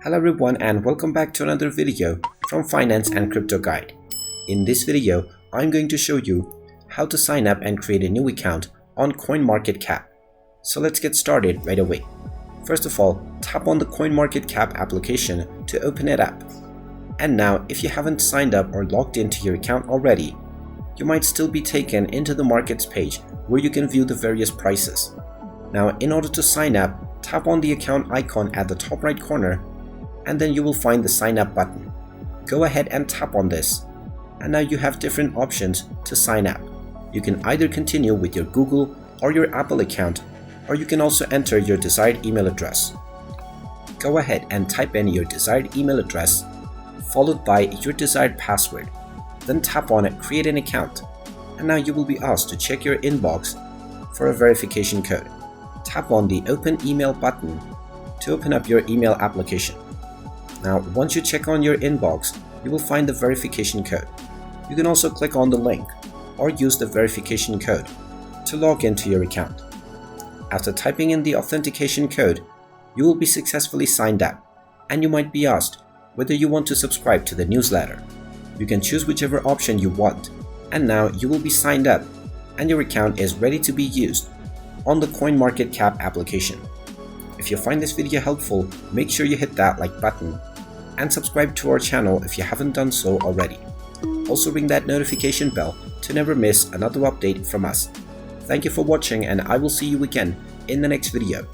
Hello everyone and welcome back to another video from Finance and Crypto Guide. In this video, I'm going to show you how to sign up and create a new account on CoinMarketCap. So let's get started right away. First of all, tap on the CoinMarketCap application to open it up. And now, if you haven't signed up or logged into your account already, you might still be taken into the markets page where you can view the various prices. Now, in order to sign up, tap on the account icon at the top right corner, and then you will find the sign up button. Go ahead and tap on this, and now you have different options to sign up. You can either continue with your Google or your Apple account, or you can also enter your desired email address. Go ahead and type in your desired email address, followed by your desired password. Then tap on it, create an account, and now you will be asked to check your inbox for a verification code. Tap on the Open Email button to open up your email application. Now, once you check on your inbox, you will find the verification code. You can also click on the link or use the verification code to log into your account. After typing in the authentication code, you will be successfully signed up, and you might be asked whether you want to subscribe to the newsletter. You can choose whichever option you want, and now you will be signed up and your account is ready to be used on the CoinMarketCap application. If you find this video helpful, make sure you hit that like button and subscribe to our channel if you haven't done so already. Also ring that notification bell to never miss another update from us. Thank you for watching, and I will see you again in the next video.